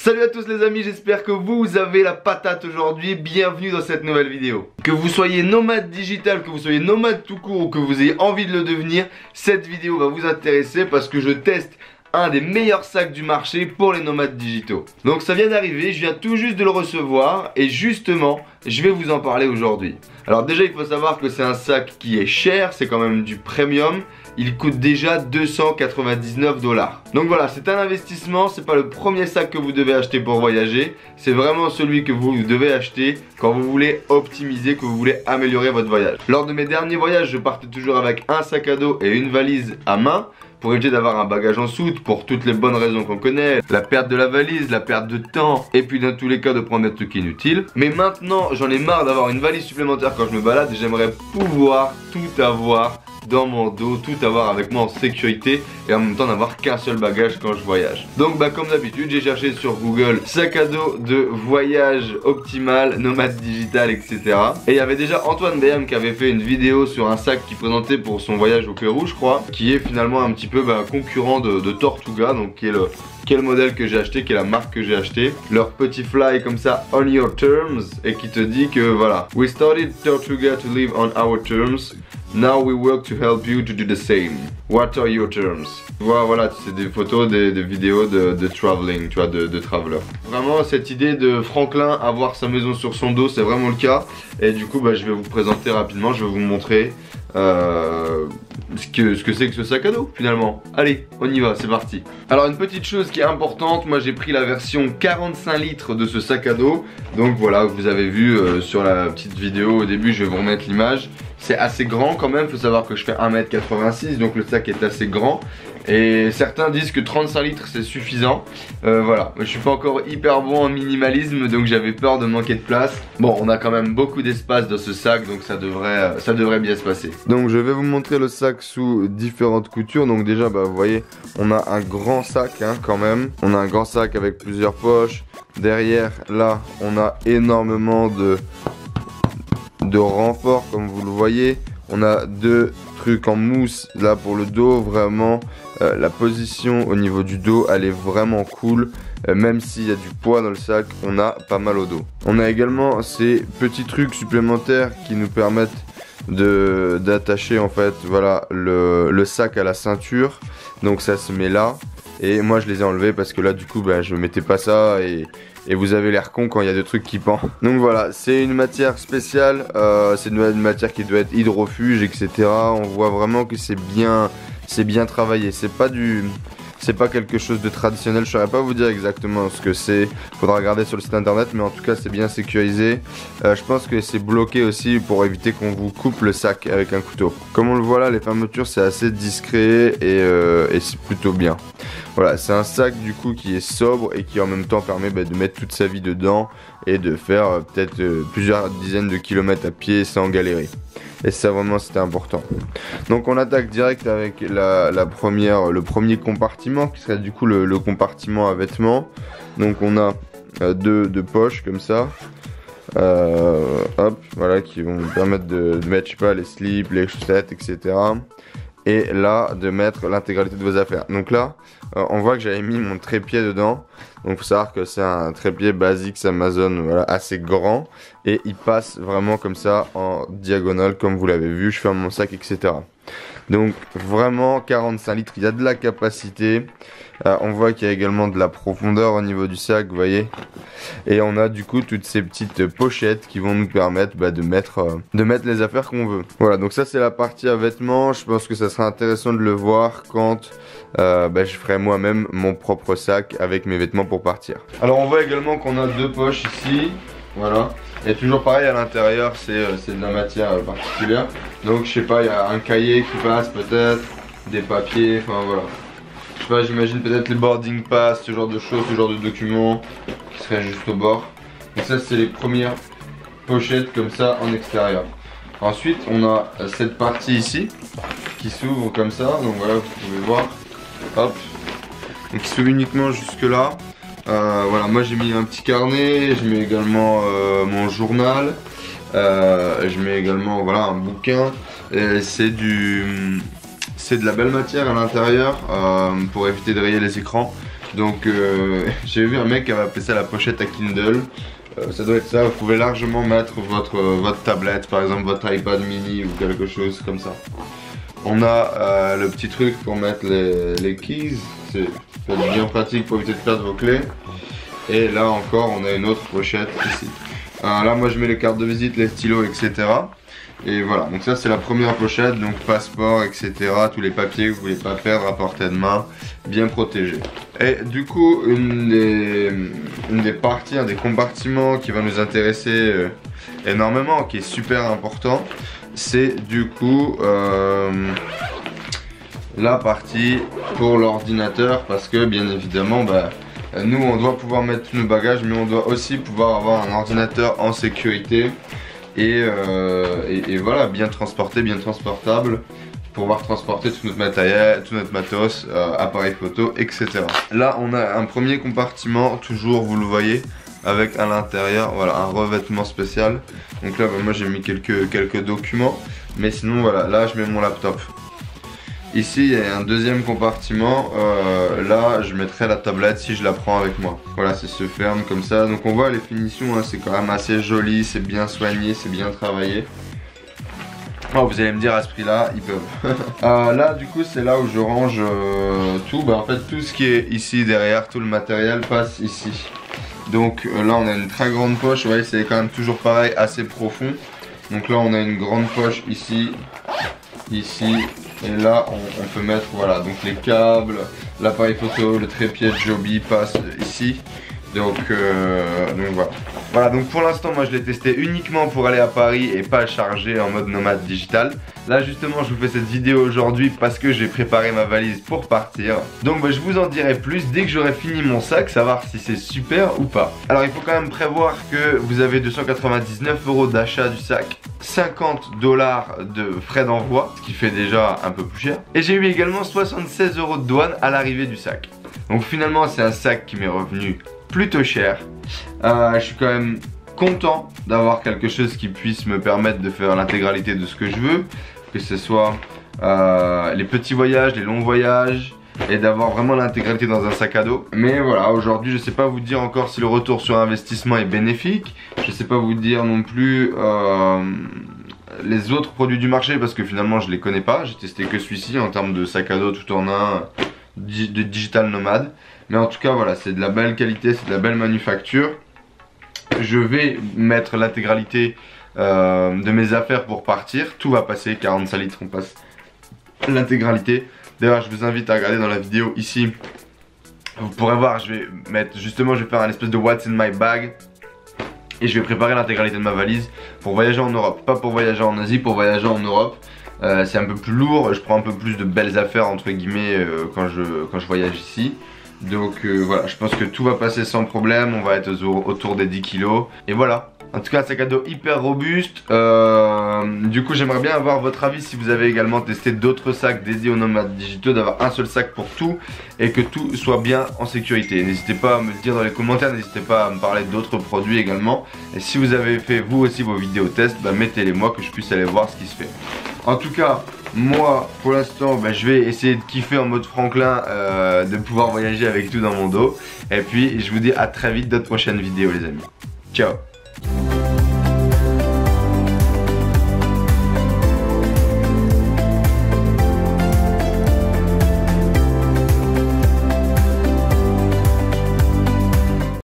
Salut à tous les amis, j'espère que vous avez la patate aujourd'hui. Bienvenue dans cette nouvelle vidéo. Que vous soyez nomade digital, que vous soyez nomade tout court ou que vous ayez envie de le devenir, cette vidéo va vous intéresser parce que je teste un des meilleurs sacs du marché pour les nomades digitaux. Donc ça vient d'arriver, je viens tout juste de le recevoir et justement je vais vous en parler aujourd'hui. Alors déjà il faut savoir que c'est un sac qui est cher, c'est quand même du premium. Il coûte déjà 299 $. Donc voilà, c'est un investissement, c'est pas le premier sac que vous devez acheter pour voyager. C'est vraiment celui que vous devez acheter quand vous voulez optimiser, que vous voulez améliorer votre voyage. Lors de mes derniers voyages, je partais toujours avec un sac à dos et une valise à main pour éviter d'avoir un bagage en soute pour toutes les bonnes raisons qu'on connaît. La perte de la valise, la perte de temps et puis dans tous les cas de prendre des trucs inutiles. Mais maintenant, j'en ai marre d'avoir une valise supplémentaire quand je me balade et j'aimerais pouvoir tout avoir dans mon dos, tout avoir avec moi en sécurité et en même temps n'avoir qu'un seul bagage quand je voyage. Donc comme d'habitude j'ai cherché sur Google sac à dos de voyage optimal, nomade digital, etc. Et il y avait déjà Antoine BM qui avait fait une vidéo sur un sac qu'il présentait pour son voyage au Pérou je crois, qui est finalement un petit peu concurrent de Tortuga, donc qui est le modèle que j'ai acheté, qui est la marque que j'ai acheté. Leur petit fly comme ça, on your terms, et qui te dit que voilà, we started Tortuga to live on our terms. Now we work to help you to do the same. What are your terms? Voilà, c'est des photos, des vidéos de traveling, tu vois, de traveler. Vraiment, cette idée de Franklin avoir sa maison sur son dos, c'est vraiment le cas. Et du coup, je vais vous présenter rapidement, je vais vous montrer ce que c'est que ce sac à dos finalement. Allez, on y va, c'est parti. Alors une petite chose qui est importante, moi j'ai pris la version 45 litres de ce sac à dos. Donc voilà, vous avez vu sur la petite vidéo au début, je vais vous remettre l'image. C'est assez grand quand même, faut savoir que je fais 1m86, donc le sac est assez grand. Et certains disent que 35 litres c'est suffisant. Voilà, je suis pas encore hyper bon en minimalisme, donc j'avais peur de manquer de place. Bon, on a quand même beaucoup d'espace dans ce sac, donc ça devrait bien se passer. Donc je vais vous montrer le sac sous différentes coutures. Donc déjà, vous voyez, on a un grand sac quand même. On a un grand sac avec plusieurs poches. Derrière, là, on a énormément de renfort comme vous le voyez. On a deux trucs en mousse là pour le dos, vraiment la position au niveau du dos elle est vraiment cool, même s'il y a du poids dans le sac, on a pas mal au dos. On a également ces petits trucs supplémentaires qui nous permettent d'attacher en fait voilà le sac à la ceinture, donc ça se met là. Et moi je les ai enlevés parce que là du coup je mettais pas ça et vous avez l'air con quand il y a des trucs qui pendent. Donc voilà, c'est une matière spéciale, c'est une matière qui doit être hydrofuge, etc. On voit vraiment que c'est bien travaillé, c'est pas quelque chose de traditionnel, je saurais pas vous dire exactement ce que c'est, faudra regarder sur le site internet, mais en tout cas c'est bien sécurisé. Je pense que c'est bloqué aussi pour éviter qu'on vous coupe le sac avec un couteau. Comme on le voit là, les fermetures c'est assez discret et c'est plutôt bien. Voilà, c'est un sac du coup qui est sobre et qui en même temps permet de mettre toute sa vie dedans et de faire peut-être plusieurs dizaines de kilomètres à pied sans galérer. Et ça vraiment c'était important. Donc on attaque direct avec le premier compartiment qui serait du coup le compartiment à vêtements. Donc on a deux poches comme ça. Hop, voilà, qui vont nous permettre de mettre, je sais pas, les slips, les chaussettes, etc. Et là de mettre l'intégralité de vos affaires. Donc là on voit que j'avais mis mon trépied dedans. Donc faut savoir que c'est un trépied basique Amazon, voilà, assez grand. Et il passe vraiment comme ça en diagonale comme vous l'avez vu, je ferme mon sac, etc. Donc vraiment 45 litres, il y a de la capacité. On voit qu'il y a également de la profondeur au niveau du sac, vous voyez. Et on a du coup toutes ces petites pochettes qui vont nous permettre de mettre les affaires qu'on veut. Voilà, donc ça c'est la partie à vêtements. Je pense que ça sera intéressant de le voir quand je ferai moi-même mon propre sac avec mes vêtements pour partir. Alors on voit également qu'on a deux poches ici, voilà. Et toujours pareil à l'intérieur, c'est de la matière particulière. Donc je sais pas, il y a un cahier qui passe peut-être, des papiers, enfin voilà. Je sais pas, j'imagine peut-être les boarding pass, ce genre de choses, ce genre de documents qui seraient juste au bord. Donc ça c'est les premières pochettes comme ça en extérieur. Ensuite on a cette partie ici qui s'ouvre comme ça, donc voilà, vous pouvez voir. Hop, donc il s'ouvre uniquement jusque là. Voilà, moi j'ai mis un petit carnet, je mets également mon journal, je mets également voilà un bouquin. C'est de la belle matière à l'intérieur pour éviter de rayer les écrans. Donc j'ai vu un mec qui avait appelé ça la pochette à Kindle. Ça doit être ça, vous pouvez largement mettre votre tablette, par exemple votre iPad mini ou quelque chose comme ça. On a le petit truc pour mettre les keys, c'est bien pratique pour éviter de perdre vos clés. Et là encore on a une autre pochette ici. Là moi je mets les cartes de visite, les stylos, etc. Et voilà, donc ça c'est la première pochette, donc passeport, etc. Tous les papiers que vous voulez pas perdre à portée de main, bien protégés. Et du coup, une des parties, un des compartiments qui va nous intéresser énormément, qui est super important, c'est du coup la partie pour l'ordinateur, parce que bien évidemment, nous on doit pouvoir mettre tous nos bagages, mais on doit aussi pouvoir avoir un ordinateur en sécurité. Et voilà, bien transporté, bien transportable, pour pouvoir transporter tout notre matériel, tout notre matos, appareil photo, etc. Là on a un premier compartiment, toujours vous le voyez, avec à l'intérieur voilà, un revêtement spécial. Donc là moi j'ai mis quelques documents, mais sinon voilà, là je mets mon laptop. Ici il y a un deuxième compartiment, là je mettrai la tablette si je la prends avec moi. Voilà, ça se ferme comme ça, donc on voit les finitions, hein, c'est quand même assez joli, c'est bien soigné, c'est bien travaillé. Oh, vous allez me dire à ce prix là, ils peuvent. Là du coup c'est là où je range tout, en fait tout ce qui est ici derrière, tout le matériel passe ici. Donc là on a une très grande poche, vous voyez c'est quand même toujours pareil, assez profond. Donc là on a une grande poche ici, ici. Et là on peut mettre voilà, donc les câbles, l'appareil photo, le trépied de Joby passe ici. Donc voilà. Voilà, donc pour l'instant moi je l'ai testé uniquement pour aller à Paris et pas charger en mode nomade digital. Là justement je vous fais cette vidéo aujourd'hui parce que j'ai préparé ma valise pour partir. Donc je vous en dirai plus dès que j'aurai fini mon sac, savoir si c'est super ou pas. Alors il faut quand même prévoir que vous avez 299 € d'achat du sac, 50 $ de frais d'envoi, ce qui fait déjà un peu plus cher. Et j'ai eu également 76 € de douane à l'arrivée du sac. Donc finalement c'est un sac qui m'est revenu plutôt cher. Je suis quand même content d'avoir quelque chose qui puisse me permettre de faire l'intégralité de ce que je veux, que ce soit les petits voyages, les longs voyages, et d'avoir vraiment l'intégralité dans un sac à dos. Mais voilà, aujourd'hui je sais pas vous dire encore si le retour sur investissement est bénéfique, je sais pas vous dire non plus les autres produits du marché parce que finalement je les connais pas, j'ai testé que celui-ci en termes de sac à dos tout en un de digital nomade. Mais en tout cas voilà, c'est de la belle qualité, c'est de la belle manufacture. Je vais mettre l'intégralité de mes affaires pour partir. Tout va passer, 45 litres, on passe l'intégralité. D'ailleurs je vous invite à regarder dans la vidéo ici. Vous pourrez voir, je vais mettre justement, je vais faire un espèce de what's in my bag. Et je vais préparer l'intégralité de ma valise pour voyager en Europe. Pas pour voyager en Asie, pour voyager en Europe. C'est un peu plus lourd, je prends un peu plus de belles affaires entre guillemets quand je voyage ici. Donc voilà, je pense que tout va passer sans problème, on va être autour des 10 kilos. Et voilà, en tout cas un sac à dos hyper robuste. Du coup j'aimerais bien avoir votre avis si vous avez également testé d'autres sacs dédiés aux nomades digitaux, d'avoir un seul sac pour tout et que tout soit bien en sécurité. N'hésitez pas à me le dire dans les commentaires, n'hésitez pas à me parler d'autres produits également. Et si vous avez fait vous aussi vos vidéos tests, mettez-les moi que je puisse aller voir ce qui se fait. En tout cas, moi pour l'instant je vais essayer de kiffer en mode Franklin, de pouvoir voyager avec tout dans mon dos. Et puis je vous dis à très vite dans de prochaines vidéos les amis. Ciao.